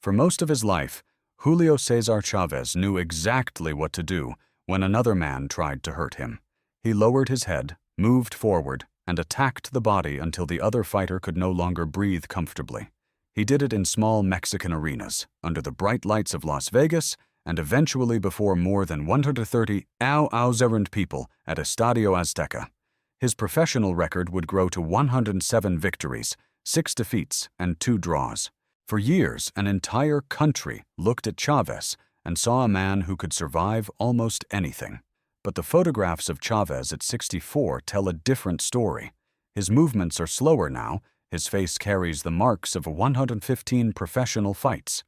For most of his life, Julio César Chávez knew exactly what to do when another man tried to hurt him. He lowered his head, moved forward, and attacked the body until the other fighter could no longer breathe comfortably. He did it in small Mexican arenas, under the bright lights of Las Vegas, and eventually before more than 130 thousand people at Estadio Azteca. His professional record would grow to 107 victories, 6 defeats, and 2 draws. For years, an entire country looked at Chávez and saw a man who could survive almost anything. But the photographs of Chávez at 64 tell a different story. His movements are slower now. His face carries the marks of 115 professional fights.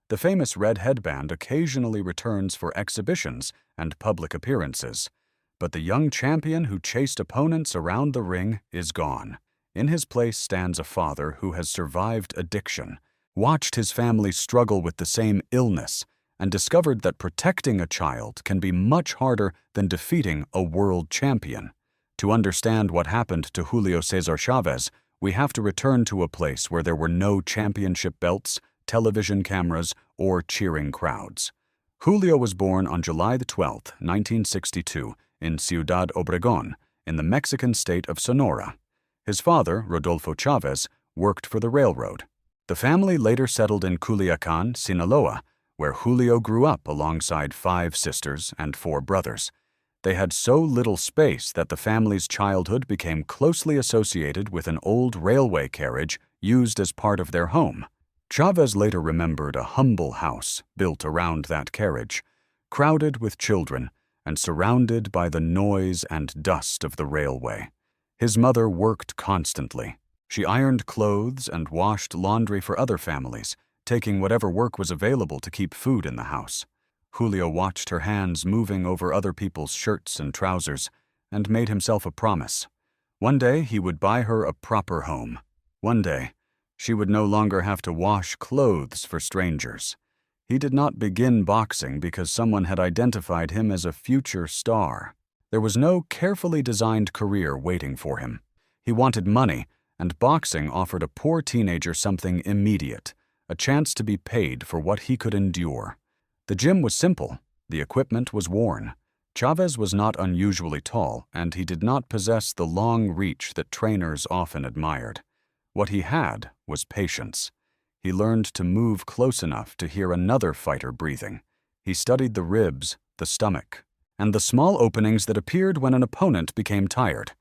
The famous red headband occasionally returns for exhibitions and public appearances. But the young champion who chased opponents around the ring is gone. In his place stands a father who has survived addiction, watched his family struggle with the same illness, and discovered that protecting a child can be much harder than defeating a world champion. To understand what happened to Julio César Chávez, we have to return to a place where there were no championship belts, television cameras, or cheering crowds. Julio was born on July 12, 1962, in Ciudad Obregón, in the Mexican state of Sonora. His father, Rodolfo Chávez, worked for the railroad. The family later settled in Culiacán, Sinaloa, where Julio grew up alongside 5 sisters and 4 brothers. They had so little space that the family's childhood became closely associated with an old railway carriage used as part of their home. Chávez later remembered a humble house built around that carriage, crowded with children and surrounded by the noise and dust of the railway. His mother worked constantly. She ironed clothes and washed laundry for other families, taking whatever work was available to keep food in the house. Julio watched her hands moving over other people's shirts and trousers and made himself a promise. One day he would buy her a proper home. One day she would no longer have to wash clothes for strangers. He did not begin boxing because someone had identified him as a future star. There was no carefully designed career waiting for him. He wanted money, and boxing offered a poor teenager something immediate, a chance to be paid for what he could endure. The gym was simple. The equipment was worn. Chávez was not unusually tall, and he did not possess the long reach that trainers often admired. What he had was patience. He learned to move close enough to hear another fighter breathing. He studied the ribs, the stomach, and the small openings that appeared when an opponent became tired.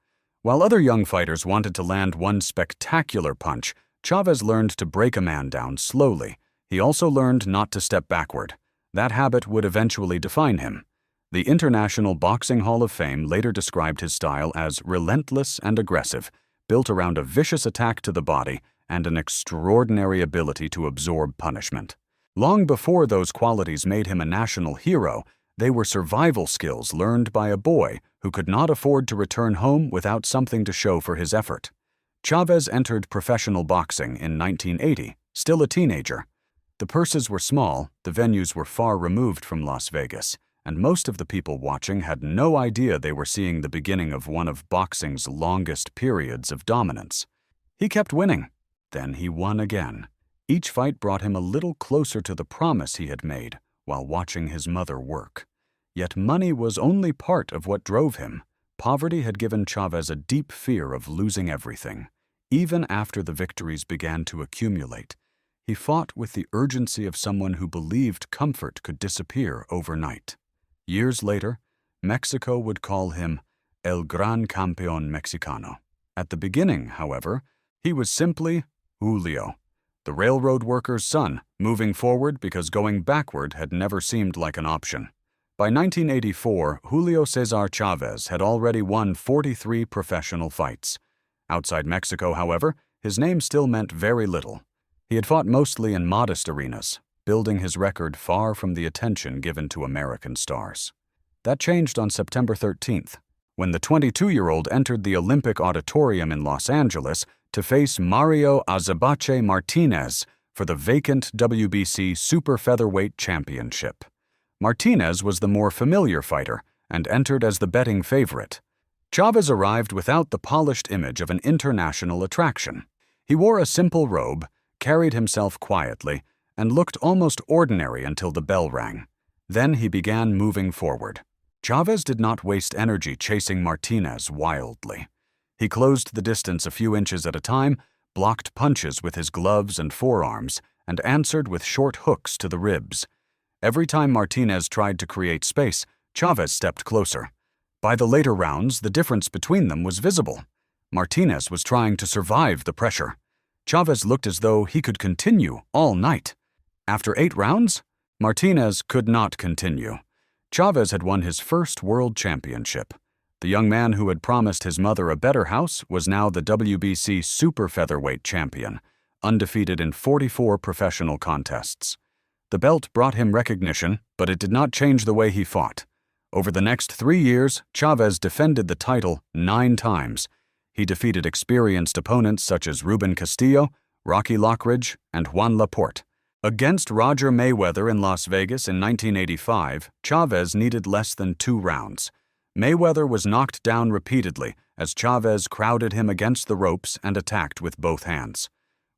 While other young fighters wanted to land one spectacular punch, Chávez learned to break a man down slowly. He also learned not to step backward. That habit would eventually define him. The International Boxing Hall of Fame later described his style as relentless and aggressive, built around a vicious attack to the body and an extraordinary ability to absorb punishment. Long before those qualities made him a national hero, they were survival skills learned by a boy who could not afford to return home without something to show for his effort. Chávez entered professional boxing in 1980, still a teenager. The purses were small, the venues were far removed from Las Vegas, and most of the people watching had no idea they were seeing the beginning of one of boxing's longest periods of dominance. He kept winning. Then he won again. Each fight brought him a little closer to the promise he had made while watching his mother work. Yet money was only part of what drove him. Poverty had given Chávez a deep fear of losing everything. Even after the victories began to accumulate, he fought with the urgency of someone who believed comfort could disappear overnight. Years later, Mexico would call him El Gran Campeón Mexicano. At the beginning, however, he was simply Julio, the railroad worker's son, moving forward because going backward had never seemed like an option. By 1984, Julio César Chávez had already won 43 professional fights. Outside Mexico, however, his name still meant very little. He had fought mostly in modest arenas, building his record far from the attention given to American stars. That changed on September 13th, when the 22-year-old entered the Olympic Auditorium in Los Angeles to face Mario Azabache Martinez for the vacant WBC Super Featherweight Championship. Martinez was the more familiar fighter and entered as the betting favorite. Chávez arrived without the polished image of an international attraction. He wore a simple robe, carried himself quietly, and looked almost ordinary until the bell rang. Then he began moving forward. Chávez did not waste energy chasing Martínez wildly. He closed the distance a few inches at a time, blocked punches with his gloves and forearms, and answered with short hooks to the ribs. Every time Martínez tried to create space, Chávez stepped closer. By the later rounds, the difference between them was visible. Martínez was trying to survive the pressure. Chávez looked as though he could continue all night. After 8 rounds, Martínez could not continue. Chávez had won his first world championship. The young man who had promised his mother a better house was now the WBC super featherweight champion, undefeated in 44 professional contests. The belt brought him recognition, but it did not change the way he fought. Over the next 3 years, Chávez defended the title 9 times. He defeated experienced opponents such as Ruben Castillo, Rocky Lockridge, and Juan Laporte. Against Roger Mayweather in Las Vegas in 1985, Chávez needed less than 2 rounds. Mayweather was knocked down repeatedly as Chávez crowded him against the ropes and attacked with both hands.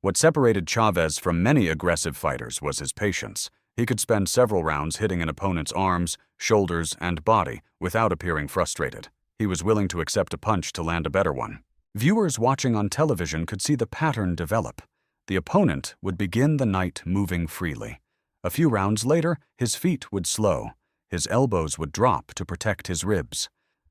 What separated Chávez from many aggressive fighters was his patience. He could spend several rounds hitting an opponent's arms, shoulders, and body without appearing frustrated. He was willing to accept a punch to land a better one. Viewers watching on television could see the pattern develop. The opponent would begin the night moving freely. A few rounds later, his feet would slow. His elbows would drop to protect his ribs.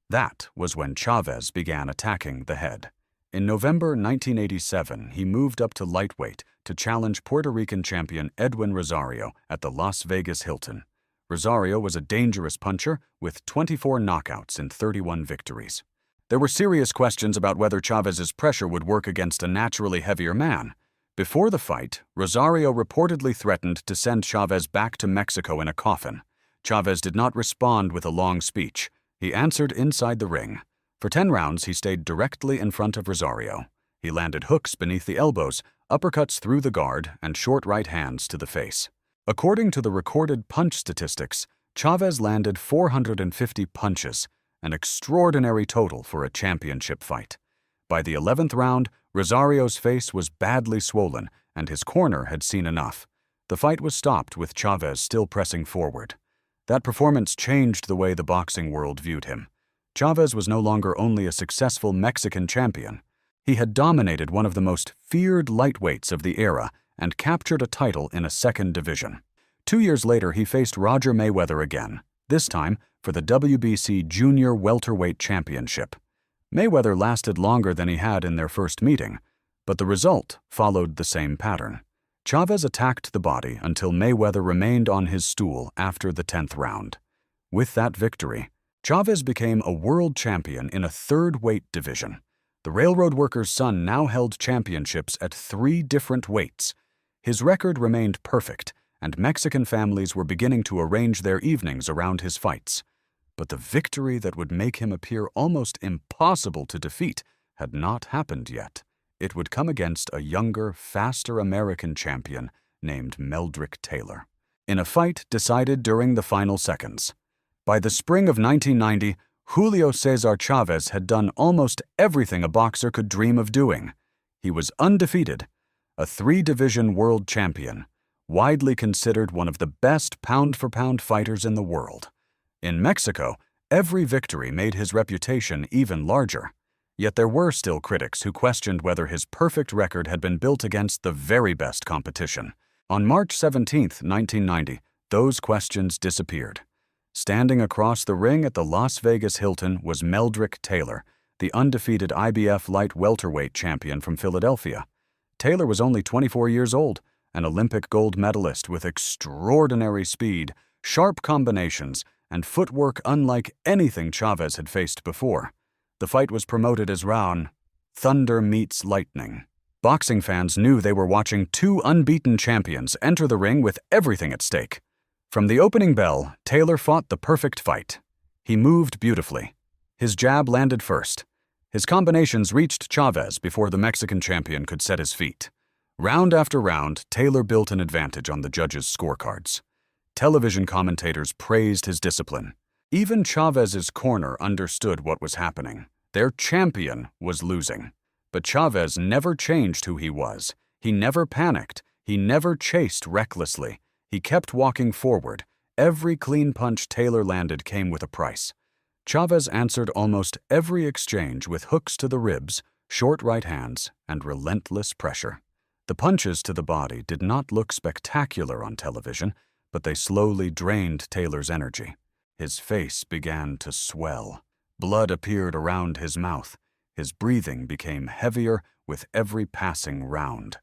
That was when Chávez began attacking the head. In November 1987, he moved up to lightweight to challenge Puerto Rican champion Edwin Rosario at the Las Vegas Hilton. Rosario was a dangerous puncher with 24 knockouts in 31 victories. There were serious questions about whether Chávez's pressure would work against a naturally heavier man. Before the fight, Rosario reportedly threatened to send Chávez back to Mexico in a coffin. Chávez did not respond with a long speech. He answered inside the ring. For 10 rounds, he stayed directly in front of Rosario. He landed hooks beneath the elbows, uppercuts through the guard, and short right hands to the face. According to the recorded punch statistics, Chávez landed 450 punches, an extraordinary total for a championship fight. By the 11th round, Rosario's face was badly swollen, and his corner had seen enough. The fight was stopped with Chávez still pressing forward. That performance changed the way the boxing world viewed him. Chávez was no longer only a successful Mexican champion. He had dominated one of the most feared lightweights of the era and captured a title in a second division. 2 years later, he faced Roger Mayweather again, this time for the WBC Junior Welterweight Championship. Mayweather lasted longer than he had in their first meeting, but the result followed the same pattern. Chávez attacked the body until Mayweather remained on his stool after the 10th round. With that victory, Chávez became a world champion in a third weight division. The railroad worker's son now held championships at 3 different weights. His record remained perfect, and Mexican families were beginning to arrange their evenings around his fights. But the victory that would make him appear almost impossible to defeat had not happened yet. It would come against a younger, faster American champion named Meldrick Taylor, in a fight decided during the final seconds. By the spring of 1990, Julio César Chávez had done almost everything a boxer could dream of doing. He was undefeated, a 3-division world champion, widely considered one of the best pound-for-pound fighters in the world. In Mexico, every victory made his reputation even larger. Yet there were still critics who questioned whether his perfect record had been built against the very best competition. On March 17, 1990, those questions disappeared. Standing across the ring at the Las Vegas Hilton was Meldrick Taylor, the undefeated IBF light welterweight champion from Philadelphia. Taylor was only 24 years old, an Olympic gold medalist with extraordinary speed, sharp combinations, and footwork unlike anything Chávez had faced before. The fight was promoted as Round Thunder Meets Lightning. Boxing fans knew they were watching 2 unbeaten champions enter the ring with everything at stake. From the opening bell, Taylor fought the perfect fight. He moved beautifully. His jab landed first. His combinations reached Chávez before the Mexican champion could set his feet. Round after round, Taylor built an advantage on the judges' scorecards. Television commentators praised his discipline. Even Chávez's corner understood what was happening. Their champion was losing. But Chávez never changed who he was. He never panicked. He never chased recklessly. He kept walking forward. Every clean punch Taylor landed came with a price. Chávez answered almost every exchange with hooks to the ribs, short right hands, and relentless pressure. The punches to the body did not look spectacular on television, but they slowly drained Taylor's energy. His face began to swell. Blood appeared around his mouth. His breathing became heavier with every passing round.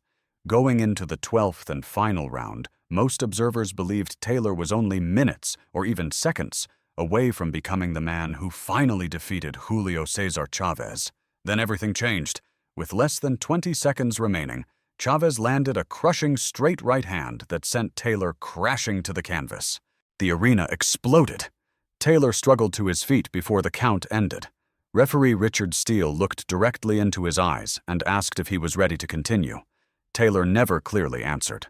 Going into the 12th and final round, most observers believed Taylor was only minutes or even seconds away from becoming the man who finally defeated Julio César Chávez. Then everything changed. With less than 20 seconds remaining, Chávez landed a crushing straight right hand that sent Taylor crashing to the canvas. The arena exploded. Taylor struggled to his feet before the count ended. Referee Richard Steele looked directly into his eyes and asked if he was ready to continue. Taylor never clearly answered.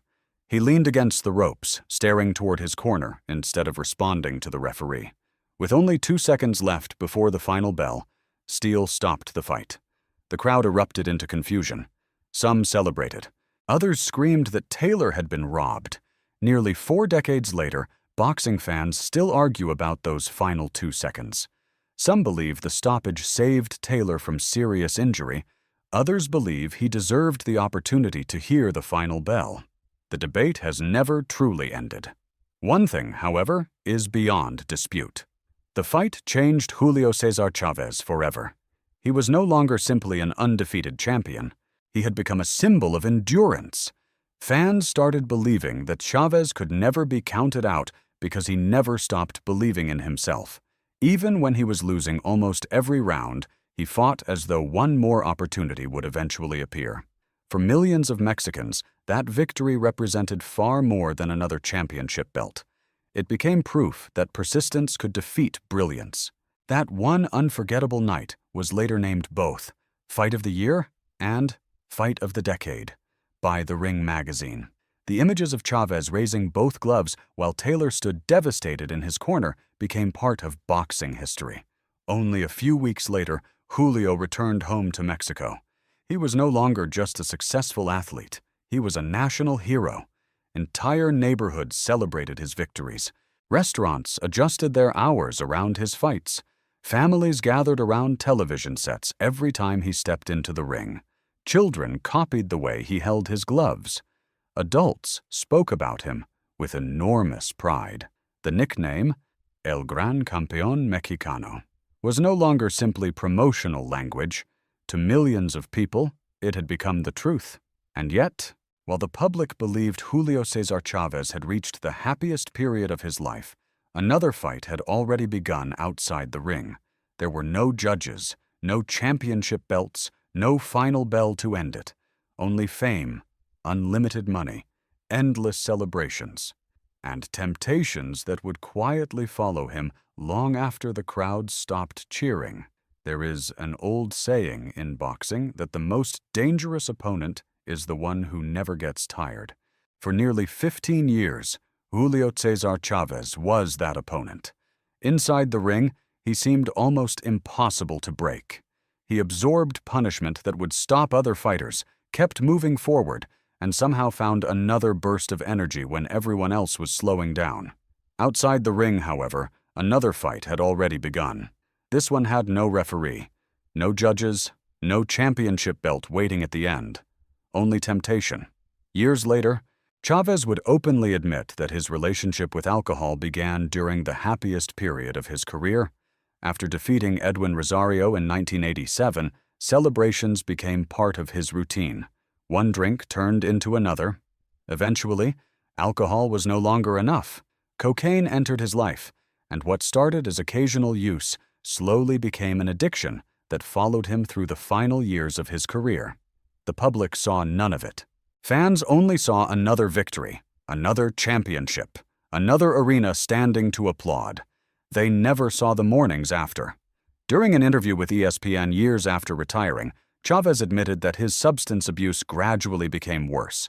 He leaned against the ropes, staring toward his corner instead of responding to the referee. With only 2 seconds left before the final bell, Steele stopped the fight. The crowd erupted into confusion. Some celebrated. Others screamed that Taylor had been robbed. Nearly 4 decades later, boxing fans still argue about those final 2 seconds. Some believe the stoppage saved Taylor from serious injury. Others believe he deserved the opportunity to hear the final bell. The debate has never truly ended. One thing, however, is beyond dispute. The fight changed Julio César Chávez forever. He was no longer simply an undefeated champion. He had become a symbol of endurance. Fans started believing that Chávez could never be counted out because he never stopped believing in himself. Even when he was losing almost every round, he fought as though one more opportunity would eventually appear. For millions of Mexicans, that victory represented far more than another championship belt. It became proof that persistence could defeat brilliance. That one unforgettable night was later named both Fight of the Year and Fight of the Decade by The Ring magazine. The images of Chávez raising both gloves while Taylor stood devastated in his corner became part of boxing history. Only a few weeks later, Julio returned home to Mexico. He was no longer just a successful athlete. He was a national hero. Entire neighborhoods celebrated his victories. Restaurants adjusted their hours around his fights. Families gathered around television sets every time he stepped into the ring. Children copied the way he held his gloves. Adults spoke about him with enormous pride. The nickname, El Gran Campeón Mexicano, was no longer simply promotional language. To millions of people, it had become the truth. And yet, while the public believed Julio César Chávez had reached the happiest period of his life, another fight had already begun outside the ring. There were no judges, no championship belts, no final bell to end it. Only fame, unlimited money, endless celebrations, and temptations that would quietly follow him long after the crowd stopped cheering. There is an old saying in boxing that the most dangerous opponent is the one who never gets tired. For nearly 15 years, Julio César Chávez was that opponent. Inside the ring, he seemed almost impossible to break. He absorbed punishment that would stop other fighters, kept moving forward, and somehow found another burst of energy when everyone else was slowing down. Outside the ring, however, another fight had already begun. This one had no referee, no judges, no championship belt waiting at the end. Only temptation. Years later, Chávez would openly admit that his relationship with alcohol began during the happiest period of his career. After defeating Edwin Rosario in 1987, celebrations became part of his routine. One drink turned into another. Eventually, alcohol was no longer enough. Cocaine entered his life, and what started as occasional use slowly became an addiction that followed him through the final years of his career. The public saw none of it. Fans only saw another victory, another championship, another arena standing to applaud. They never saw the mornings after. During an interview with ESPN years after retiring, Chávez admitted that his substance abuse gradually became worse.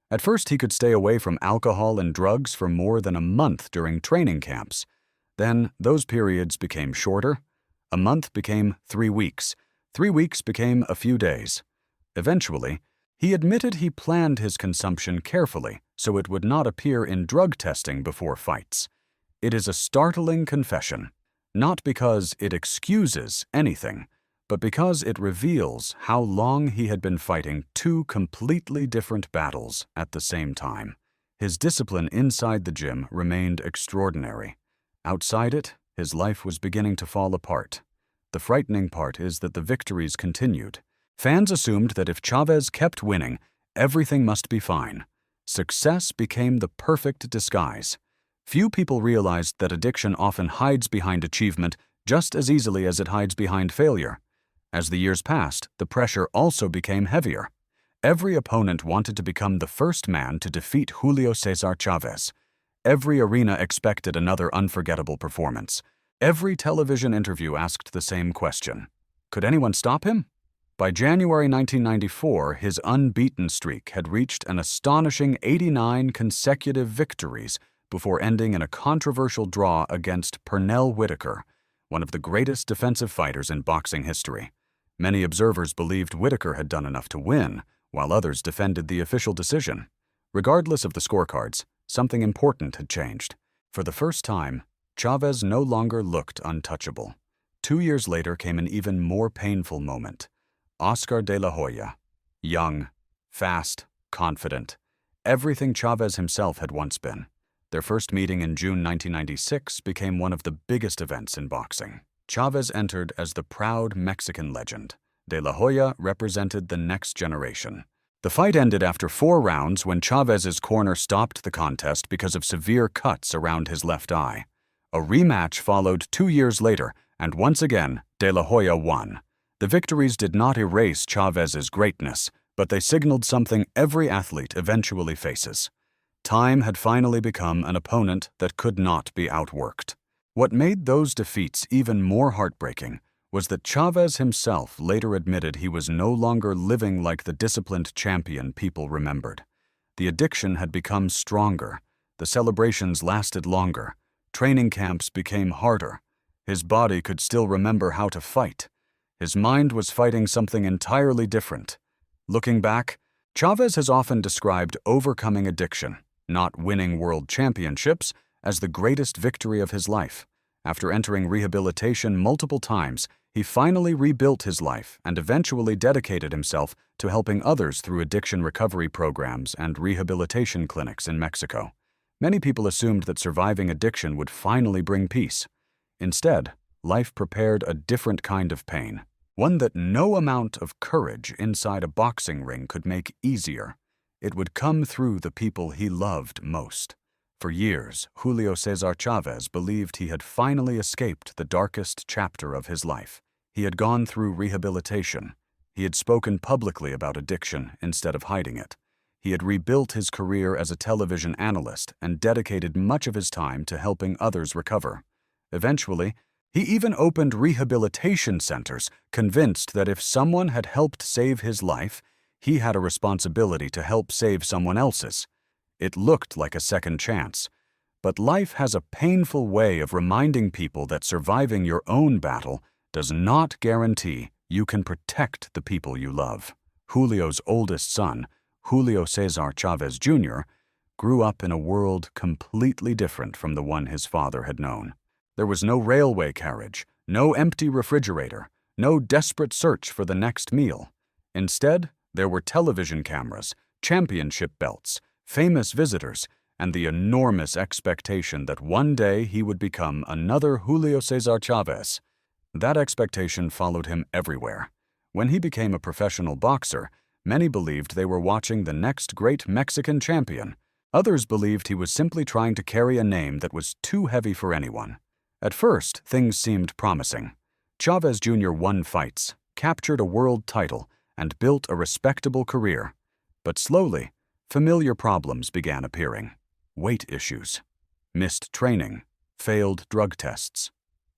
At first, he could stay away from alcohol and drugs for more than a month during training camps. Then, those periods became shorter. A month became 3 weeks. 3 weeks became a few days. Eventually, He admitted he planned his consumption carefully so it would not appear in drug testing before fights. It is a startling confession, not because it excuses anything, but because it reveals how long he had been fighting two completely different battles at the same time. His discipline inside the gym remained extraordinary. Outside it, his life was beginning to fall apart. The frightening part is that the victories continued. Fans assumed that if Chávez kept winning, everything must be fine. Success became the perfect disguise. Few people realized that addiction often hides behind achievement just as easily as it hides behind failure. As the years passed, the pressure also became heavier. Every opponent wanted to become the first man to defeat Julio César Chávez. Every arena expected another unforgettable performance. Every television interview asked the same question: could anyone stop him? By January 1994, his unbeaten streak had reached an astonishing 89 consecutive victories before ending in a controversial draw against Pernell Whitaker, one of the greatest defensive fighters in boxing history. Many observers believed Whitaker had done enough to win, while others defended the official decision. Regardless of the scorecards, something important had changed. For the first time, Chávez no longer looked untouchable. 2 years later came an even more painful moment. Oscar de la Hoya. Young, fast, confident. Everything Chávez himself had once been. Their first meeting in June 1996 became one of the biggest events in boxing. Chávez entered as the proud Mexican legend. De la Hoya represented the next generation. The fight ended after 4 rounds when Chávez's corner stopped the contest because of severe cuts around his left eye. A rematch followed 2 years later, and once again, De la Hoya won. The victories did not erase Chávez's greatness, but they signaled something every athlete eventually faces. Time had finally become an opponent that could not be outworked. What made those defeats even more heartbreaking was that Chávez himself later admitted he was no longer living like the disciplined champion people remembered. The addiction had become stronger. The celebrations lasted longer. Training camps became harder. His body could still remember how to fight. His mind was fighting something entirely different. Looking back, Chávez has often described overcoming addiction, not winning world championships, as the greatest victory of his life. After entering rehabilitation multiple times, he finally rebuilt his life and eventually dedicated himself to helping others through addiction recovery programs and rehabilitation clinics in Mexico. Many people assumed that surviving addiction would finally bring peace. Instead, life prepared a different kind of pain, one that no amount of courage inside a boxing ring could make easier. It would come through the people he loved most. For years, Julio César Chávez believed he had finally escaped the darkest chapter of his life. He had gone through rehabilitation. He had spoken publicly about addiction instead of hiding it. He had rebuilt his career as a television analyst and dedicated much of his time to helping others recover. Eventually, he even opened rehabilitation centers, convinced that if someone had helped save his life, he had a responsibility to help save someone else's. It looked like a second chance. But life has a painful way of reminding people that surviving your own battle does not guarantee you can protect the people you love. Julio's oldest son, Julio César Chávez Jr., grew up in a world completely different from the one his father had known. There was no railway carriage, no empty refrigerator, no desperate search for the next meal. Instead, there were television cameras, championship belts, famous visitors, and the enormous expectation that one day he would become another Julio César Chávez. That expectation followed him everywhere. When he became a professional boxer, many believed they were watching the next great Mexican champion. Others believed he was simply trying to carry a name that was too heavy for anyone. At first, things seemed promising. Chávez Jr. won fights, captured a world title, and built a respectable career. But slowly, familiar problems began appearing. Weight issues, missed training, failed drug tests,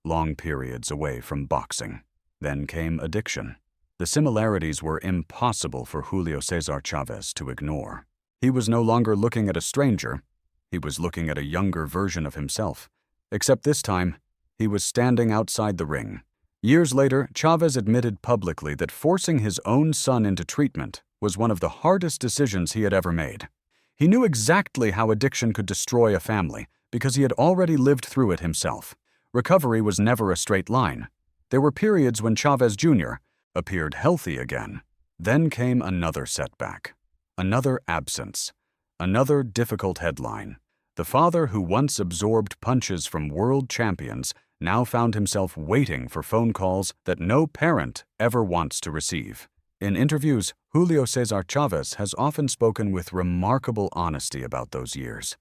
long periods away from boxing. Then came addiction. The similarities were impossible for Julio César Chávez to ignore. He was no longer looking at a stranger. He was looking at a younger version of himself. Except this time, he was standing outside the ring. Years later, Chávez admitted publicly that forcing his own son into treatment was one of the hardest decisions he had ever made. He knew exactly how addiction could destroy a family because he had already lived through it himself. Recovery was never a straight line. There were periods when Chávez Jr. appeared healthy again. Then came another setback, another absence, another difficult headline. The father who once absorbed punches from world champions now found himself waiting for phone calls that no parent ever wants to receive. In interviews, Julio César Chávez has often spoken with remarkable honesty about those years.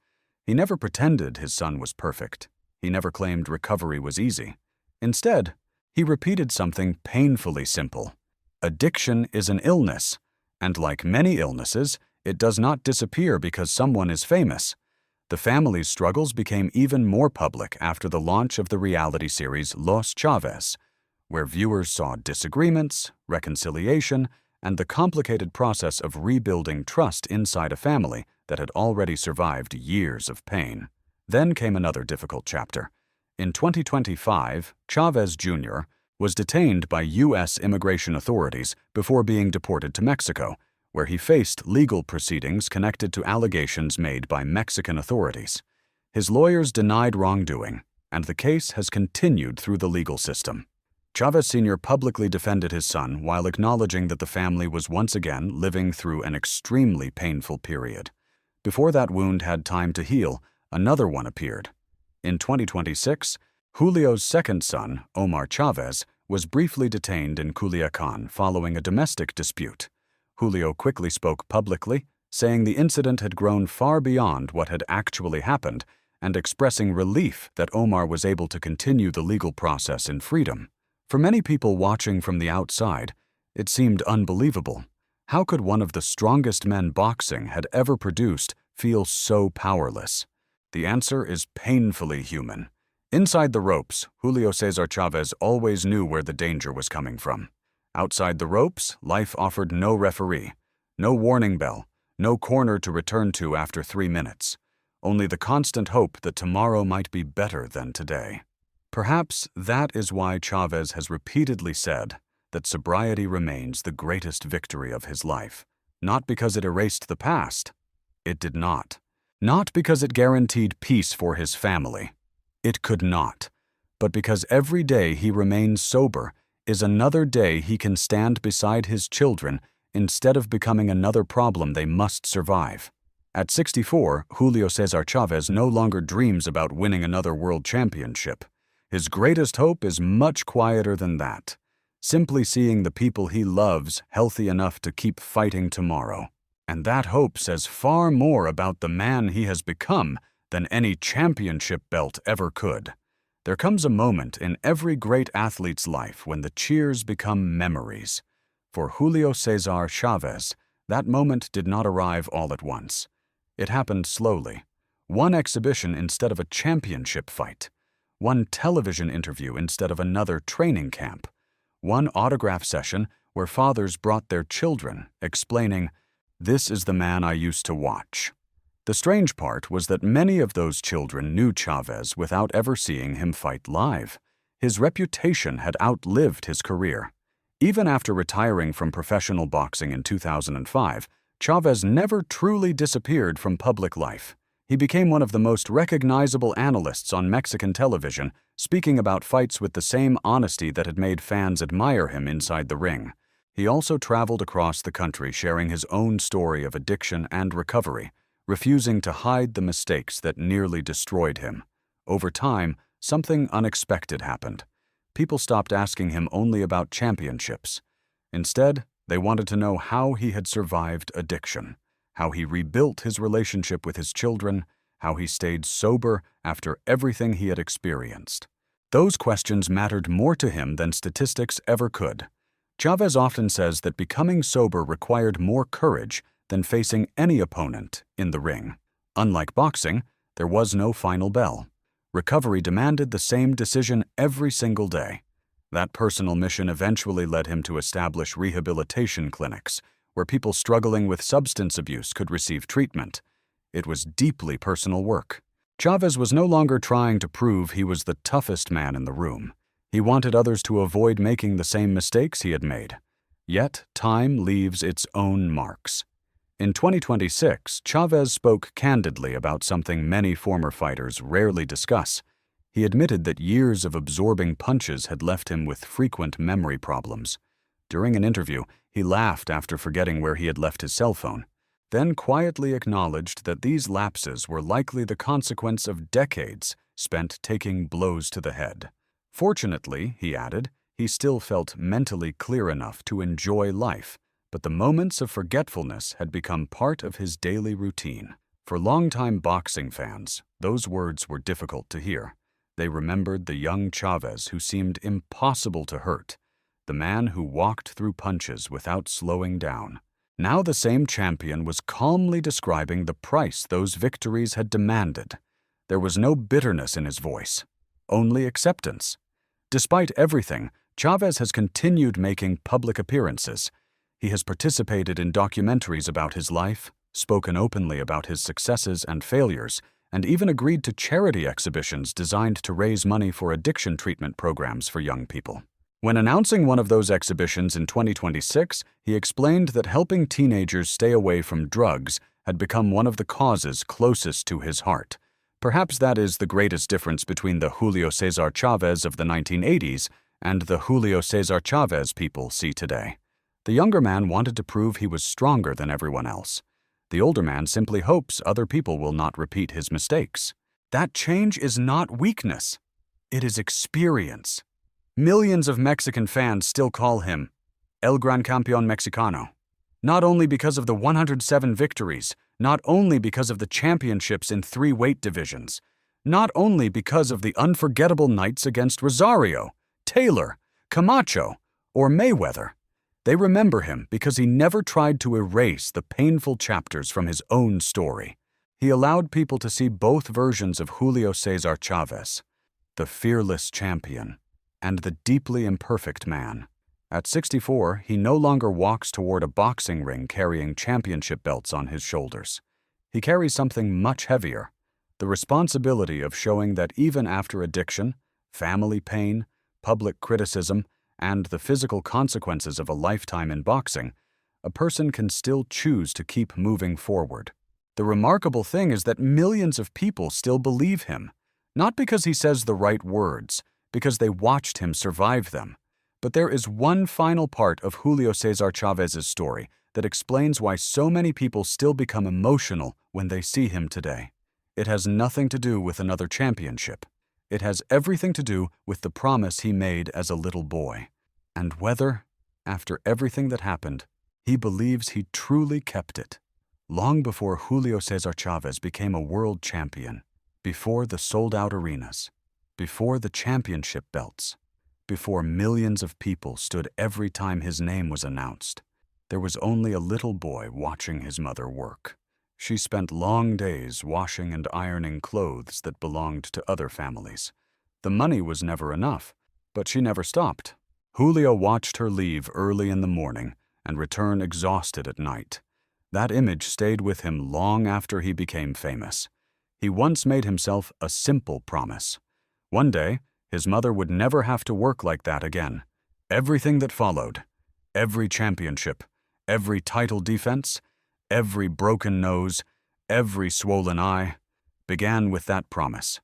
He never pretended his son was perfect. He never claimed recovery was easy. Instead, he repeated something painfully simple. Addiction is an illness, and like many illnesses, it does not disappear because someone is famous. The family's struggles became even more public after the launch of the reality series Los Chávez, where viewers saw disagreements, reconciliation, and the complicated process of rebuilding trust inside a family that had already survived years of pain. Then came another difficult chapter. In 2025, Chávez Jr. was detained by U.S. immigration authorities before being deported to Mexico, where he faced legal proceedings connected to allegations made by Mexican authorities. His lawyers denied wrongdoing, and the case has continued through the legal system. Chávez Sr. publicly defended his son while acknowledging that the family was once again living through an extremely painful period. Before that wound had time to heal, another one appeared. In 2026, Julio's second son, Omar Chávez, was briefly detained in Culiacán following a domestic dispute. Julio quickly spoke publicly, saying the incident had grown far beyond what had actually happened and expressing relief that Omar was able to continue the legal process in freedom. For many people watching from the outside, it seemed unbelievable. How could one of the strongest men boxing had ever produced feel so powerless? The answer is painfully human. Inside the ropes, Julio César Chávez always knew where the danger was coming from. Outside the ropes, life offered no referee, no warning bell, no corner to return to after 3 minutes. Only the constant hope that tomorrow might be better than today. Perhaps that is why Chávez has repeatedly said that sobriety remains the greatest victory of his life. Not because it erased the past. It did not. Not because it guaranteed peace for his family. It could not. But because every day he remains sober is another day he can stand beside his children instead of becoming another problem they must survive. At 64, Julio César Chávez no longer dreams about winning another world championship. His greatest hope is much quieter than that. Simply seeing the people he loves healthy enough to keep fighting tomorrow. And that hope says far more about the man he has become than any championship belt ever could. There comes a moment in every great athlete's life when the cheers become memories. For Julio César Chávez, that moment did not arrive all at once. It happened slowly. One exhibition instead of a championship fight. One television interview instead of another training camp. One autograph session where fathers brought their children, explaining, "This is the man I used to watch." The strange part was that many of those children knew Chávez without ever seeing him fight live. His reputation had outlived his career. Even after retiring from professional boxing in 2005, Chávez never truly disappeared from public life. He became one of the most recognizable analysts on Mexican television, speaking about fights with the same honesty that had made fans admire him inside the ring. He also traveled across the country sharing his own story of addiction and recovery, refusing to hide the mistakes that nearly destroyed him. Over time, something unexpected happened. People stopped asking him only about championships. Instead, they wanted to know how he had survived addiction, how he rebuilt his relationship with his children, how he stayed sober after everything he had experienced. Those questions mattered more to him than statistics ever could. Chávez often says that becoming sober required more courage than facing any opponent in the ring. Unlike boxing, there was no final bell. Recovery demanded the same decision every single day. That personal mission eventually led him to establish rehabilitation clinics, where people struggling with substance abuse could receive treatment. It was deeply personal work. Chávez was no longer trying to prove he was the toughest man in the room. He wanted others to avoid making the same mistakes he had made. Yet time leaves its own marks. In 2026, Chávez spoke candidly about something many former fighters rarely discuss. He admitted that years of absorbing punches had left him with frequent memory problems. During an interview, he laughed after forgetting where he had left his cell phone, then quietly acknowledged that these lapses were likely the consequence of decades spent taking blows to the head. Fortunately, he added, he still felt mentally clear enough to enjoy life, but the moments of forgetfulness had become part of his daily routine. For longtime boxing fans, those words were difficult to hear. They remembered the young Chávez who seemed impossible to hurt, the man who walked through punches without slowing down. Now the same champion was calmly describing the price those victories had demanded. There was no bitterness in his voice, only acceptance. Despite everything, Chávez has continued making public appearances. He has participated in documentaries about his life, spoken openly about his successes and failures, and even agreed to charity exhibitions designed to raise money for addiction treatment programs for young people. When announcing one of those exhibitions in 2026, he explained that helping teenagers stay away from drugs had become one of the causes closest to his heart. Perhaps that is the greatest difference between the Julio César Chávez of the 1980s and the Julio César Chávez people see today. The younger man wanted to prove he was stronger than everyone else. The older man simply hopes other people will not repeat his mistakes. That change is not weakness. It is experience. Millions of Mexican fans still call him El Gran Campeón Mexicano. Not only because of the 107 victories, not only because of the championships in 3 weight divisions, not only because of the unforgettable nights against Rosario, Taylor, Camacho, or Mayweather. They remember him because he never tried to erase the painful chapters from his own story. He allowed people to see both versions of Julio César Chávez, the fearless champion and the deeply imperfect man. At 64, he no longer walks toward a boxing ring carrying championship belts on his shoulders. He carries something much heavier, the responsibility of showing that even after addiction, family pain, public criticism, and the physical consequences of a lifetime in boxing, a person can still choose to keep moving forward. The remarkable thing is that millions of people still believe him, not because he says the right words, because they watched him survive them. But there is one final part of Julio César Chávez's story that explains why so many people still become emotional when they see him today. It has nothing to do with another championship. It has everything to do with the promise he made as a little boy, and whether, after everything that happened, he believes he truly kept it. Long before Julio César Chávez became a world champion, before the sold-out arenas, before the championship belts, before millions of people stood every time his name was announced, there was only a little boy watching his mother work. She spent long days washing and ironing clothes that belonged to other families. The money was never enough, but she never stopped. Julio watched her leave early in the morning and return exhausted at night. That image stayed with him long after he became famous. He once made himself a simple promise. One day, his mother would never have to work like that again. Everything that followed, every championship, every title defense, every broken nose, every swollen eye, began with that promise.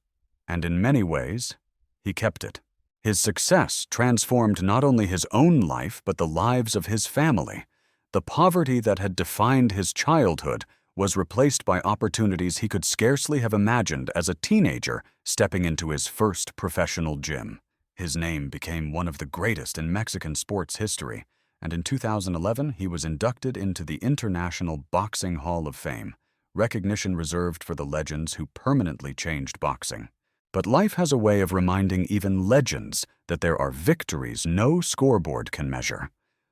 And in many ways, he kept it. His success transformed not only his own life, but the lives of his family. The poverty that had defined his childhood was replaced by opportunities he could scarcely have imagined as a teenager stepping into his first professional gym. His name became one of the greatest in Mexican sports history, and in 2011 he was inducted into the International Boxing Hall of Fame, recognition reserved for the legends who permanently changed boxing. But life has a way of reminding even legends that there are victories no scoreboard can measure.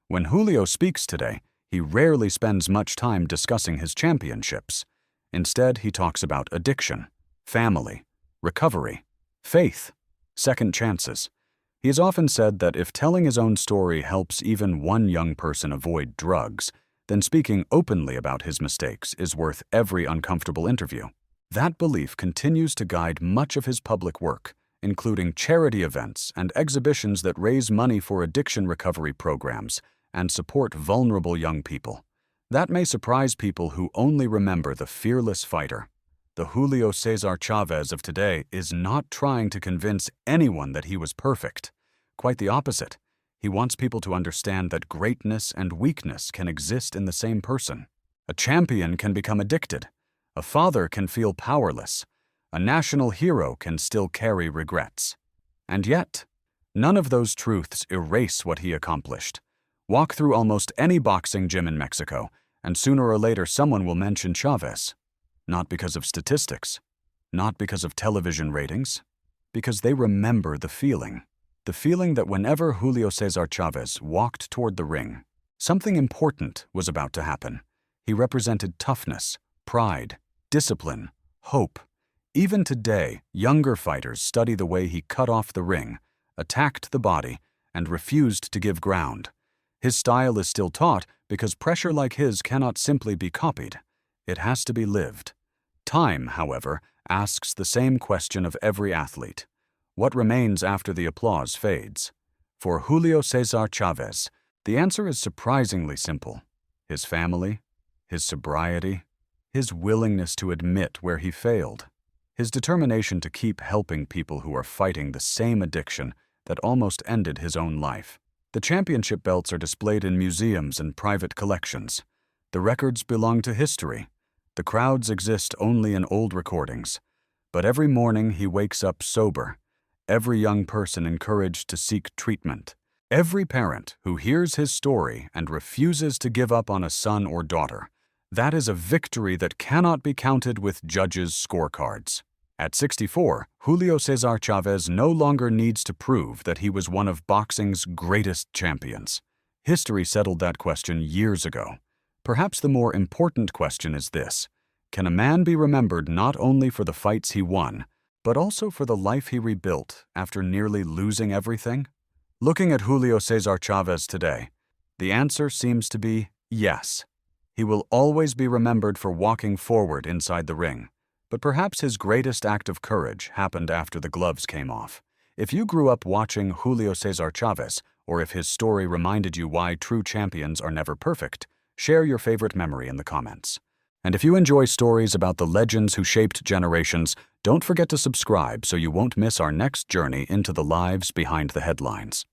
When Julio speaks today, he rarely spends much time discussing his championships. Instead, he talks about addiction, family, recovery, faith, second chances. He has often said that if telling his own story helps even one young person avoid drugs, then speaking openly about his mistakes is worth every uncomfortable interview. That belief continues to guide much of his public work, including charity events and exhibitions that raise money for addiction recovery programs and support vulnerable young people. That may surprise people who only remember the fearless fighter. The Julio César Chávez of today is not trying to convince anyone that he was perfect. Quite the opposite. He wants people to understand that greatness and weakness can exist in the same person. A champion can become addicted. A father can feel powerless. A national hero can still carry regrets. And yet, none of those truths erase what he accomplished. Walk through almost any boxing gym in Mexico, and sooner or later someone will mention Chávez. Not because of statistics, not because of television ratings, because they remember the feeling. The feeling that whenever Julio César Chávez walked toward the ring, something important was about to happen. He represented toughness, pride, discipline, hope. Even today, younger fighters study the way he cut off the ring, attacked the body, and refused to give ground. His style is still taught because pressure like his cannot simply be copied. It has to be lived. Time, however, asks the same question of every athlete. What remains after the applause fades? For Julio César Chávez, the answer is surprisingly simple. His family, his sobriety, his willingness to admit where he failed, his determination to keep helping people who are fighting the same addiction that almost ended his own life. The championship belts are displayed in museums and private collections. The records belong to history. The crowds exist only in old recordings. But every morning he wakes up sober. Every young person encouraged to seek treatment. Every parent who hears his story and refuses to give up on a son or daughter. That is a victory that cannot be counted with judges' scorecards. At 64, Julio César Chávez no longer needs to prove that he was one of boxing's greatest champions. History settled that question years ago. Perhaps the more important question is this: can a man be remembered not only for the fights he won, but also for the life he rebuilt after nearly losing everything? Looking at Julio César Chávez today, the answer seems to be yes. He will always be remembered for walking forward inside the ring. But perhaps his greatest act of courage happened after the gloves came off. If you grew up watching Julio César Chávez, or if his story reminded you why true champions are never perfect, share your favorite memory in the comments. And if you enjoy stories about the legends who shaped generations, don't forget to subscribe so you won't miss our next journey into the lives behind the headlines.